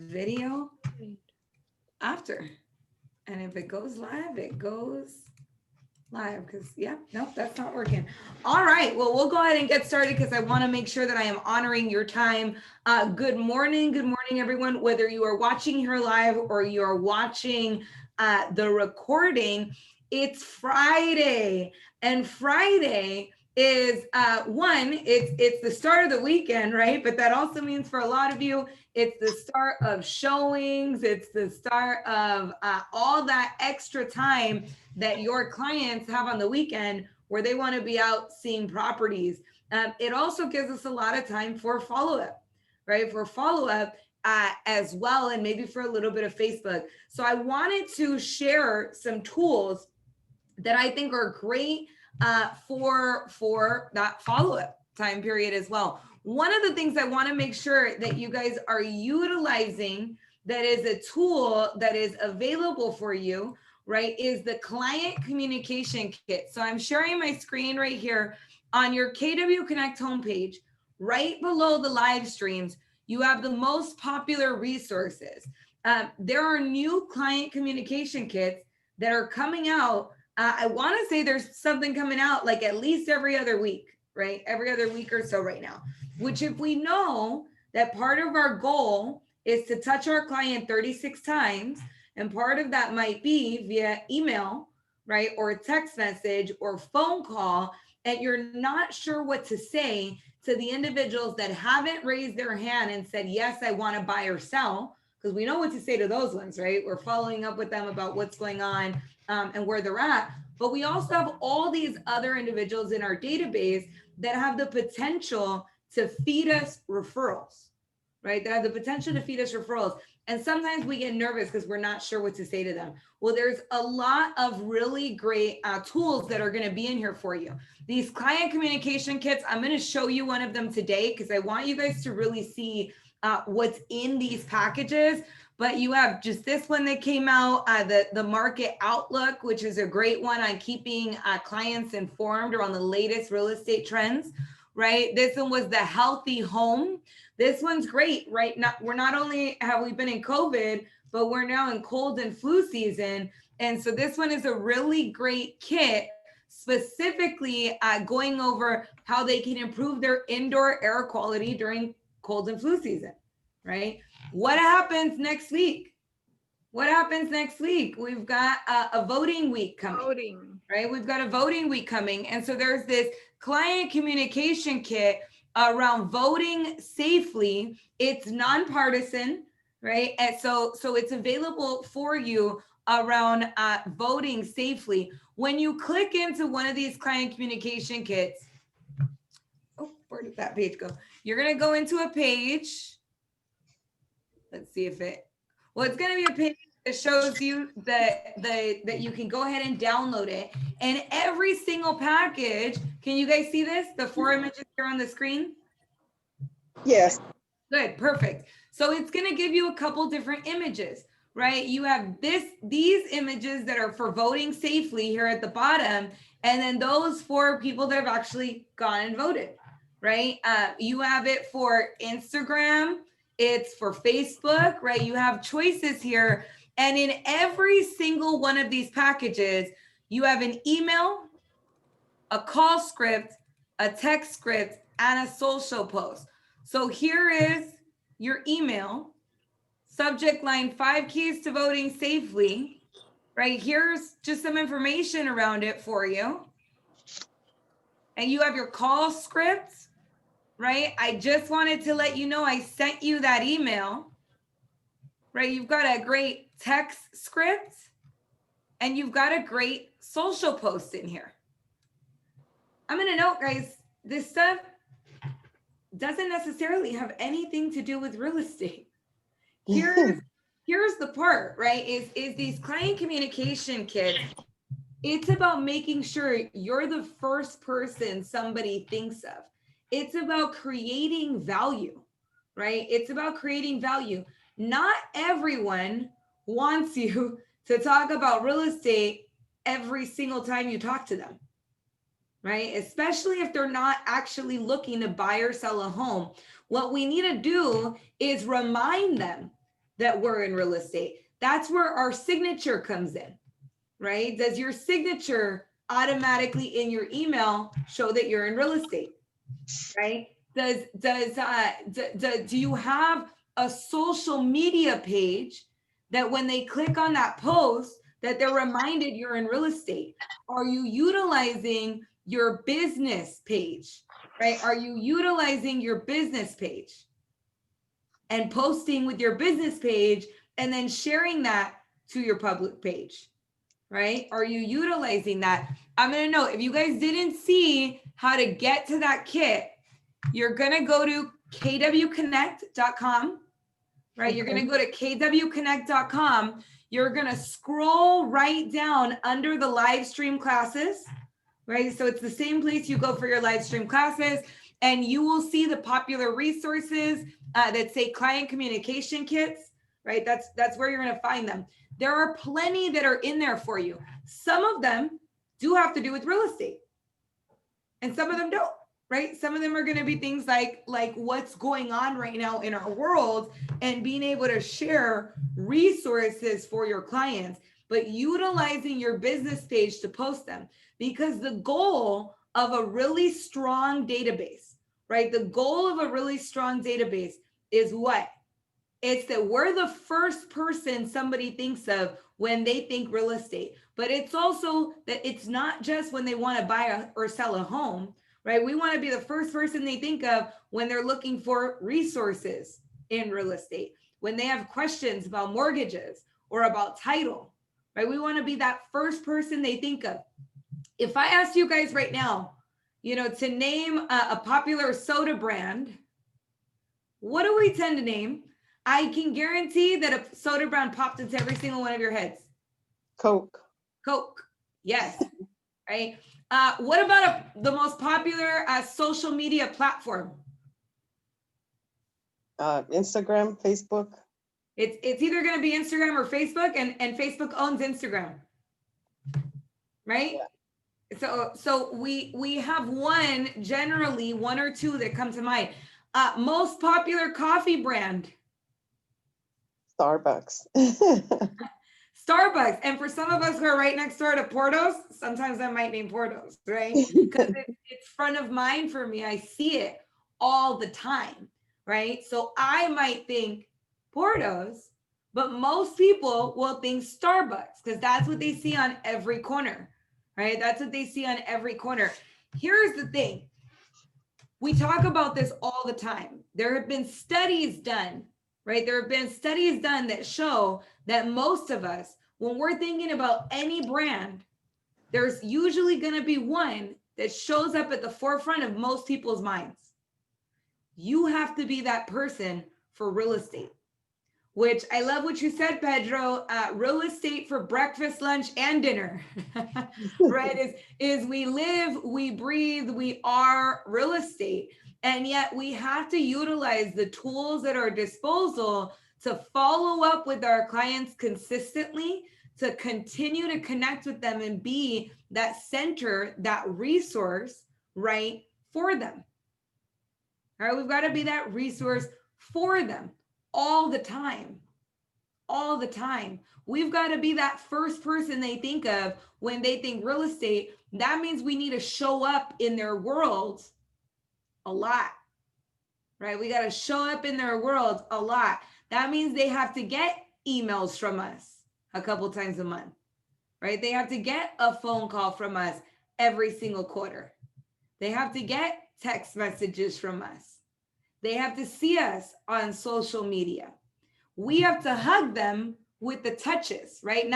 video after. And if it goes live, it goes live because nope, that's not working. All right, well, we'll go ahead and get started because I want to make sure that I am honoring your time. Good morning, everyone, whether you are watching here live or you are watching the recording. It's Friday, and Friday is it's the start of the weekend, right? But that also means for a lot of you, it's the start of showings. It's the start of all that extra time that your clients have on the weekend where they want to be out seeing properties. It also gives us a lot of time for follow-up, right? For follow-up as well, and maybe for a little bit of Facebook. So I wanted to share some tools that I think are great for that follow-up time period as well. One of the things I want to make sure that you guys are utilizing that is a tool that is available for you, right, is the client communication kit. So I'm sharing my screen right here on your KW Connect homepage. Right below the live streams, you have the most popular resources. There are new client communication kits that are coming out. I want to say there's something coming out like at least every other week, right? Every other week or so right now, which if we know that part of our goal is to touch our client 36 times, and part of that might be via email, right? Or text message or phone call, and you're not sure what to say to the individuals that haven't raised their hand and said, yes, I want to buy or sell, because we know what to say to those ones, right? We're following up with them about what's going on and where they're at. But we also have all these other individuals in our database that have the potential to feed us referrals, right? That have the potential to feed us referrals. And sometimes we get nervous because we're not sure what to say to them. Well, there's a lot of really great tools that are going to be in here for you. These client communication kits, I'm going to show you one of them today because I want you guys to really see what's in these packages. But you have just this one that came out, the Market Outlook, which is a great one on keeping clients informed around the latest real estate trends, right? This one was the Healthy Home. This one's great, right? We're not only have we been in COVID, but we're now in cold and flu season. And so this one is a really great kit, specifically going over how they can improve their indoor air quality during cold and flu season, right? What happens next week? What happens next week? We've got a voting week coming, right? We've got a voting week coming. And so there's this client communication kit around voting safely. It's nonpartisan, right? And so it's available for you around voting safely. When you click into one of these client communication kits, oh, where did that page go? You're going to go into a page. Let's see if it's going to be a page that shows you that you can go ahead and download it. And every single package, can you guys see this? The 4 images here on the screen? Yes. Good, perfect. So it's going to give you a couple different images, right? You have these images that are for voting safely here at the bottom, and then those for people that have actually gone and voted, right? You have it for Instagram, it's for Facebook, right? You have choices here. And in every single one of these packages, you have an email, a call script, a text script, and a social post. So here is your email, subject line, 5 keys to voting safely, right? Here's just some information around it for you. And you have your call script, right? I just wanted to let you know I sent you that email, right? You've got a great text script and you've got a great social post in here. I'm going to note, guys, this stuff doesn't necessarily have anything to do with real estate. Here's the part, right? Is these client communication kits, it's about making sure you're the first person somebody thinks of. It's about creating value, right? It's about creating value. Not everyone wants you to talk about real estate every single time you talk to them, right? Especially if they're not actually looking to buy or sell a home. What we need to do is remind them that we're in real estate. That's where our signature comes in, right? Does your signature automatically in your email show that you're in real estate, right? Do you have a social media page that when they click on that post that they're reminded you're in real estate? Are you utilizing your business page, right? Are you utilizing your business page and posting with your business page and then sharing that to your public page, right? Are you utilizing that? I'm going to know if you guys didn't see how to get to that kit, you're going to go to kwconnect.com, right? You're going to go to kwconnect.com. You're going to scroll right down under the live stream classes, right? So it's the same place you go for your live stream classes, and you will see the popular resources that say client communication kits, right? That's where you're going to find them. There are plenty that are in there for you. Some of them do have to do with real estate, and some of them don't, right? Some of them are going to be things like what's going on right now in our world and being able to share resources for your clients, but utilizing your business page to post them, because the goal of a really strong database, right? The goal of a really strong database is what? It's that we're the first person somebody thinks of when they think real estate, but it's also that it's not just when they want to buy or sell a home, right? We want to be the first person they think of when they're looking for resources in real estate, when they have questions about mortgages or about title, right? We want to be that first person they think of. If I asked you guys right now, to name a popular soda brand, what do we tend to name? I can guarantee that a soda brand popped into every single one of your heads. Coke. Coke. Yes. Right. What about the most popular social media platform? Instagram, Facebook. It's either going to be Instagram or Facebook, and Facebook owns Instagram. Right. Yeah. So we have generally one or two that come to mind. Most popular coffee brand. Starbucks. Starbucks. And for some of us who are right next door to Portos, sometimes I might name Portos, right? Because it's front of mind for me. I see it all the time, right? So I might think Portos, but most people will think Starbucks because that's what they see on every corner, right? That's what they see on every corner. Here's the thing. We talk about this all the time. There have been studies done, right? There have been studies done that show that most of us, when we're thinking about any brand, there's usually going to be one that shows up at the forefront of most people's minds. You have to be that person for real estate, which I love what you said, Pedro, real estate for breakfast, lunch, and dinner, right? Is we live, we breathe, we are real estate. And yet we have to utilize the tools at our disposal to follow up with our clients consistently, to continue to connect with them and be that center, that resource, right, for them. All right, we've got to be that resource for them all the time. All the time. We've got to be that first person they think of when they think real estate. That means we need to show up in their world a lot, right? We got to show up in their world a lot. That means they have to get emails from us a couple times a month, right? They have to get a phone call from us every single quarter. They have to get text messages from us. They have to see us on social media. We have to hug them with the touches, right?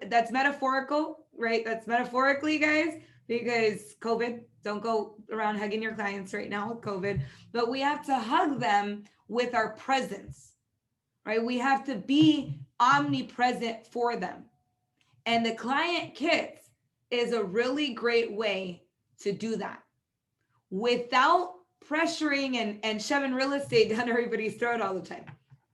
That's metaphorical, right? That's metaphorically, guys, because COVID, don't go around hugging your clients right now with COVID, but we have to hug them with our presence, right? We have to be omnipresent for them. And the client kits is a really great way to do that without pressuring and shoving real estate down everybody's throat all the time,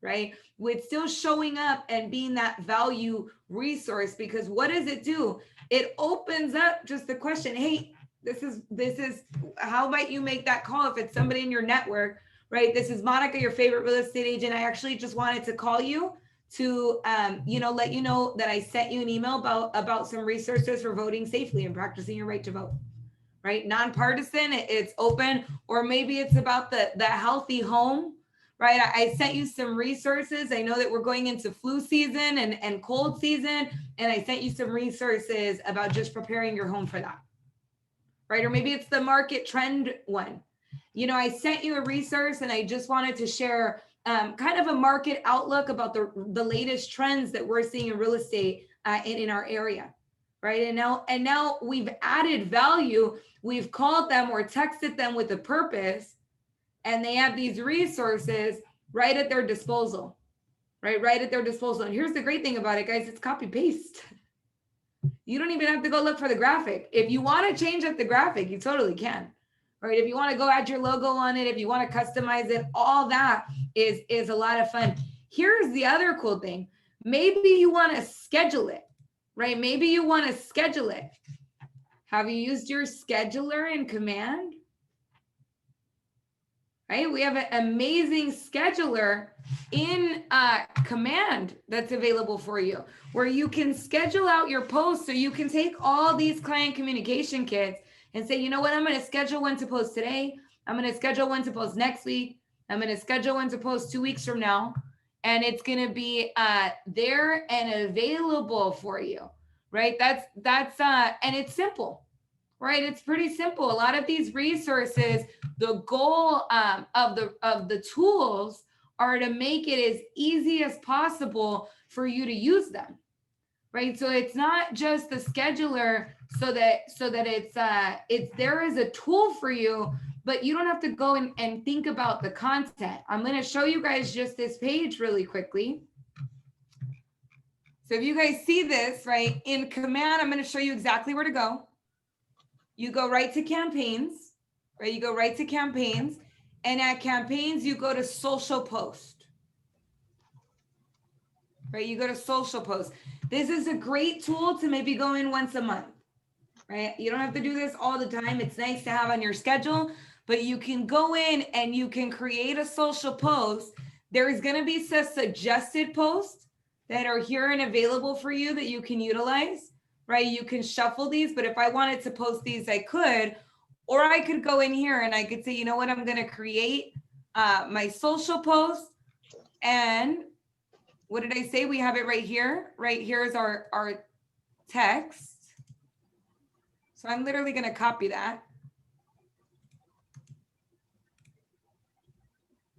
right? With still showing up and being that value resource, because what does it do? It opens up just the question, hey, this is how might you make that call if it's somebody in your network, right? This is Monica, your favorite real estate agent. I actually just wanted to call you to, let you know that I sent you an email about some resources for voting safely and practicing your right to vote, right? Nonpartisan, it's open, or maybe it's about the healthy home, right? I sent you some resources. I know that we're going into flu season and cold season, and I sent you some resources about just preparing your home for that, right? Or maybe it's the market trend one. I sent you a resource and I just wanted to share kind of a market outlook about the latest trends that we're seeing in real estate in our area, right? And now we've added value. We've called them or texted them with a purpose, and they have these resources right at their disposal, right at their disposal. And here's the great thing about it, guys, it's copy paste. You don't even have to go look for the graphic. If you want to change up the graphic, you totally can. Right? If you want to go add your logo on it, if you want to customize it, all that is a lot of fun. Here's the other cool thing. Maybe you want to schedule it, right? Maybe you want to schedule it. Have you used your scheduler in Command? Right? We have an amazing scheduler in Command that's available for you, where you can schedule out your posts. So you can take all these client communication kits and say, you know what, I'm going to schedule one to post today. I'm going to schedule one to post next week. I'm going to schedule one to post 2 weeks from now. And it's going to be there and available for you, right? That's and it's simple, right? It's pretty simple. A lot of these resources, the goal of the tools are to make it as easy as possible for you to use them, right? So it's not just the scheduler so that it's there as a tool for you, but you don't have to go and think about the content. I'm going to show you guys just this page really quickly. So if you guys see this, right, in Command, I'm going to show you exactly where to go. You go right to campaigns, right? You go right to campaigns, and at campaigns, you go to social post, right? You go to social post. This is a great tool to maybe go in once a month, right? You don't have to do this all the time. It's nice to have on your schedule, but you can go in and you can create a social post. There's going to be some suggested posts that are here and available for you that you can utilize, right? You can shuffle these, but if I wanted to post these, I could, or I could go in here and I could say, you know what, I'm going to create my social post. And what did I say? We have it right here. Right here is our text. So I'm literally going to copy that.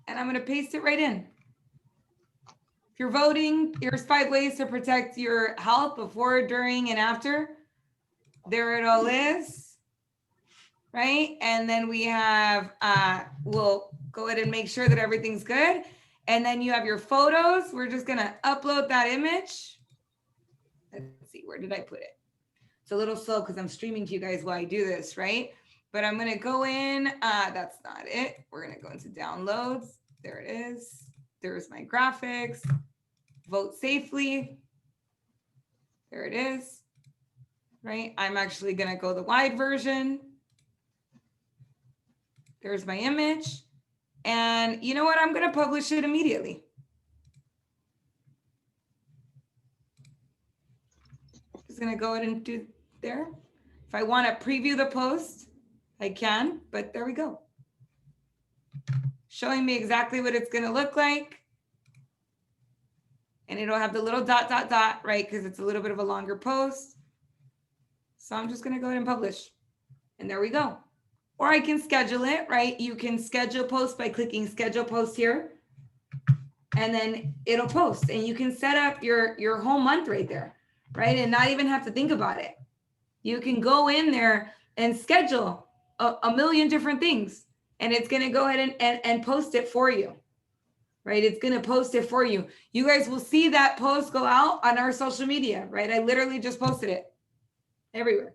And I'm going to paste it right in. If you're voting, here's 5 ways to protect your health before, during, and after. There it all is, right? And then we have, we'll go ahead and make sure that everything's good. And then you have your photos. We're just going to upload that image. Let's see, where did I put it? It's a little slow because I'm streaming to you guys while I do this, right? But I'm going to go in. That's not it. We're going to go into downloads. There it is. There's my graphics. Vote safely. There it is, right? I'm actually going to go the wide version. There's my image. And you know what? I'm going to publish it immediately. Just going to go ahead and do there. If I want to preview the post, I can, but there we go. Showing me exactly what it's going to look like. And it'll have the little dot, dot, dot, right? Because it's a little bit of a longer post. So I'm just going to go ahead and publish. And there we go. Or I can schedule it, right? You can schedule post by clicking schedule post here. And then it'll post. And you can set up your whole month right there, right? And not even have to think about it. You can go in there and schedule a million different things. And it's going to go ahead and post it for you, right? It's going to post it for you. You guys will see that post go out on our social media, right? I literally just posted it everywhere,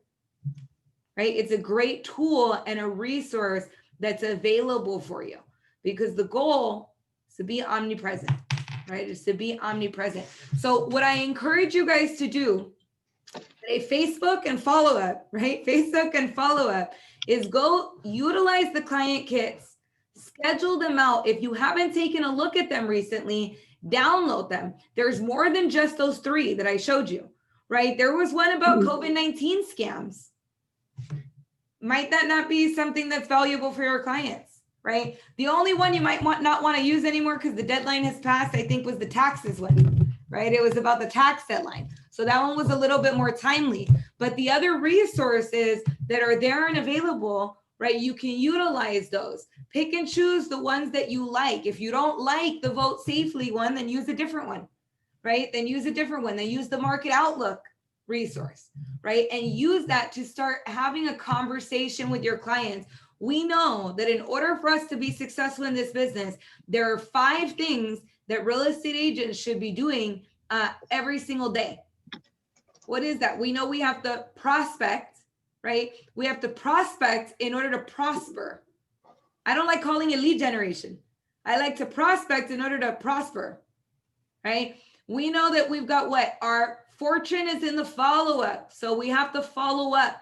right? It's a great tool and a resource that's available for you because the goal is to be omnipresent, right? Is to be omnipresent. So what I encourage you guys to do, Facebook and follow up, right? Facebook and follow up is go utilize the client kits, schedule them out. If you haven't taken a look at them recently, Download them. There's more than just those 3 that I showed you, right? There was one about COVID-19 scams. Might that not be something that's valuable for your clients, right? The only one you might not want to use anymore because the deadline has passed, I think, was the taxes one, right? It was about the tax deadline. So that one was a little bit more timely. But the other resources that are there and available, right, you can utilize those. Pick and choose the ones that you like. If you don't like the Vote Safely one, then use a different one, right? Then use a different one. Then use the Market Outlook resource, right? And use that to start having a conversation with your clients. We know that in order for us to be successful in this business, there are 5 things that real estate agents should be doing every single day. What is that? We know we have to prospect, right? We have to prospect in order to prosper. I don't like calling it lead generation. I like to prospect in order to prosper, right? We know that we've got what? Our fortune is in the follow-up. So we have to follow up.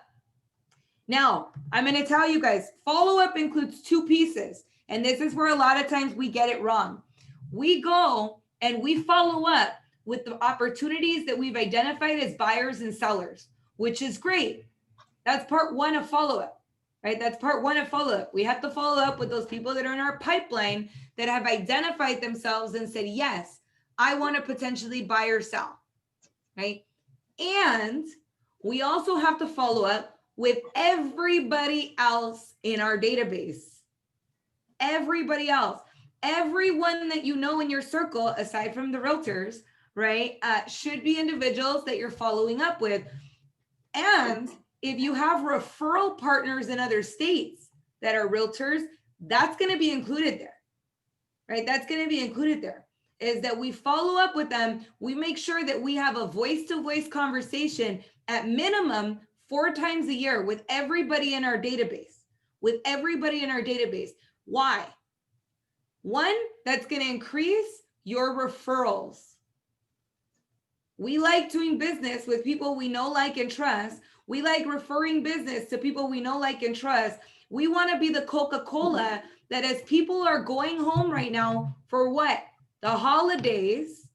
Now, I'm going to tell you guys, follow-up includes 2 pieces. And this is where a lot of times we get it wrong. We go and we follow up with the opportunities that we've identified as buyers and sellers, which is great. That's part 1 of follow-up, right? That's part 1 of follow-up. We have to follow up with those people that are in our pipeline that have identified themselves and said, yes, I want to potentially buy or sell, right? And we also have to follow up with everybody else in our database. Everybody else, everyone that you know in your circle, aside from the realtors, right, should be individuals that you're following up with. And if you have referral partners in other states that are realtors, that's going to be included there, right? That's going to be included there, is that we follow up with them. We make sure that we have a voice-to-voice conversation at minimum 4 times a year with everybody in our database, Why? 1, that's going to increase your referrals. We like doing business with people we know, like, and trust. We like referring business to people we know, like, and trust. We want to be the Coca-Cola that as people are going home right now for what? The holidays,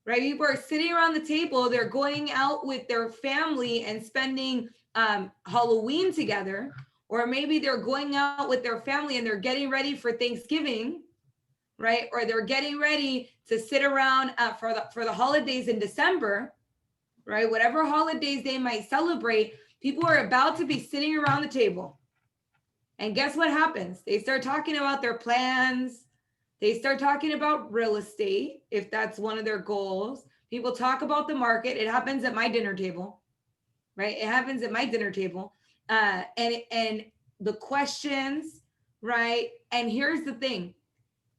right? People are sitting around the table. They're going out with their family and spending Halloween together. Or maybe they're going out with their family and they're getting ready for Thanksgiving, right? Or they're getting ready to sit around for the holidays in December, right? Whatever holidays they might celebrate, people are about to be sitting around the table. And guess what happens? They start talking about their plans. They start talking about real estate, if that's one of their goals. People talk about the market. It happens at my dinner table, right? It happens at my dinner table. And the questions, right? And here's the thing,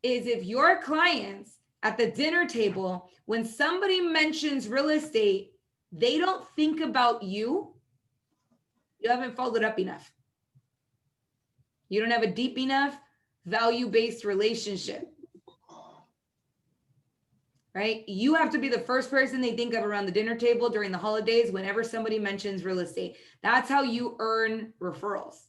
is if your clients at the dinner table, when somebody mentions real estate, they don't think about you, you haven't followed up enough. You don't have a deep enough value-based relationship, right? You have to be the first person they think of around the dinner table during the holidays whenever somebody mentions real estate. That's how you earn referrals.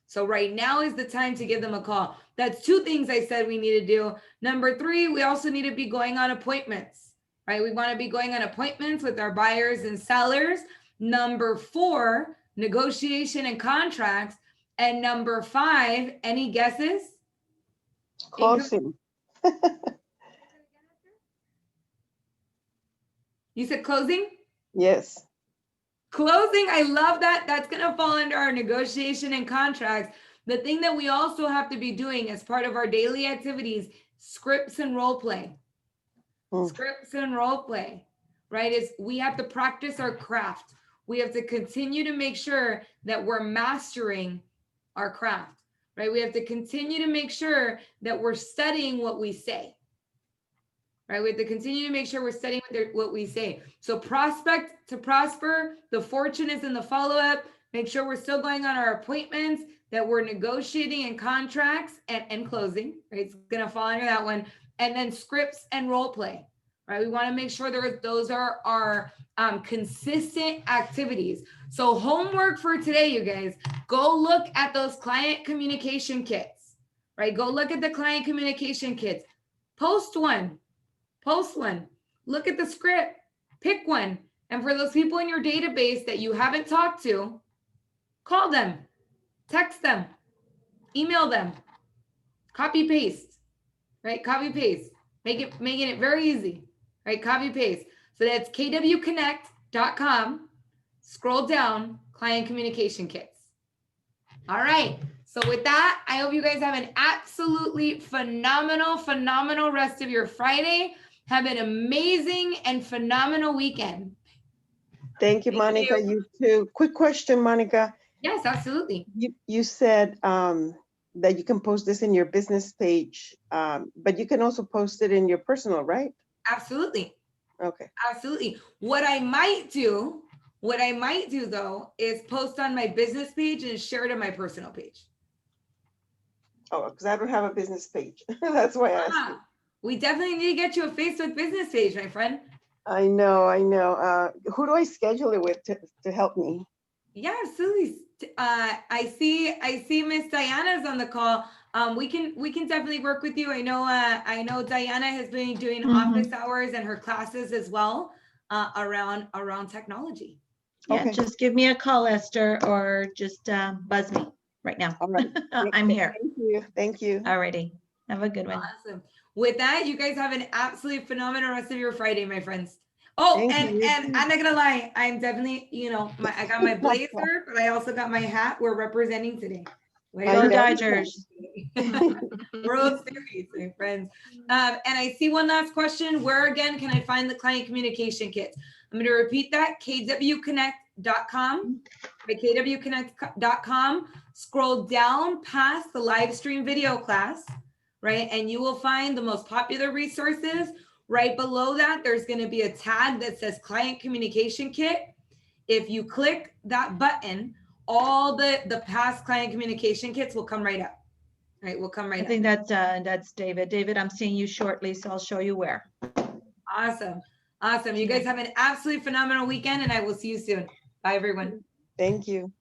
So right now is the time to give them a call. That's 2 things I said we need to do. Number 3, we also need to be going on appointments, right? We want to be going on appointments with our buyers and sellers. Number 4, negotiation and contracts. And number 5, any guesses? Closing. You said closing? Yes. Closing, I love that. That's going to fall under our negotiation and contracts. The thing that we also have to be doing as part of our daily activities, scripts and role play. Scripts and role play, right? Is we have to practice our craft. We have to continue to make sure that we're mastering our craft, right? We have to continue to make sure that we're studying what we say. Right? We have to continue to make sure we're studying what we say. So prospect to prosper, the fortune is in the follow-up. Make sure we're still going on our appointments, that we're negotiating and contracts and closing, right? It's going to fall under that one. And then scripts and role play, right? We want to make sure those are our consistent activities. So homework for today, you guys, go look at those client communication kits, right? Go look at the client communication kits. Post one. post one, look at the script, pick one. And for those people in your database that you haven't talked to, call them, text them, email them, copy paste, right? Copy paste, making it very easy, right? Copy paste. So that's kwconnect.com. Scroll down, client communication kits. All right. So with that, I hope you guys have an absolutely phenomenal rest of your Friday. Have an amazing and phenomenal weekend. Thank you, Monica. You too. Quick question, Monica. Yes, absolutely. You said that you can post this in your business page, but you can also post it in your personal, right? Absolutely. Okay. Absolutely. What I might do though, is post on my business page and share it on my personal page. Oh, because I don't have a business page. That's why I asked you. We definitely need to get you a Facebook business page, my friend. I know. Who do I schedule it with to help me? Yeah, absolutely. I see Miss Diana's on the call. We can definitely work with you. I know Diana has been doing office hours and her classes as well around technology. Yeah, Okay. just give me a call, Esther, or just buzz me right now. All right. I'm here. Thank you. Thank you. Alrighty. Have a good one. Awesome. With that, you guys have an absolutely phenomenal rest of your Friday, my friends. Oh, Thank you. and I'm not gonna lie, I'm definitely, I got my blazer, but I also got my hat. We're representing today. Go Dodgers. World Series, my friends. And I see one last question. Where again can I find the client communication kits? I'm going to repeat that, kwconnect.com. By kwconnect.com, scroll down past the live stream video class, right? And you will find the most popular resources. Right below that, there's going to be a tab that says client communication kit. If you click that button, all the past client communication kits will come right up. Right, we'll come right I think up. that's David. David, I'm seeing you shortly, so I'll show you where. Awesome. You guys have an absolutely phenomenal weekend, and I will see you soon. Bye, everyone. Thank you.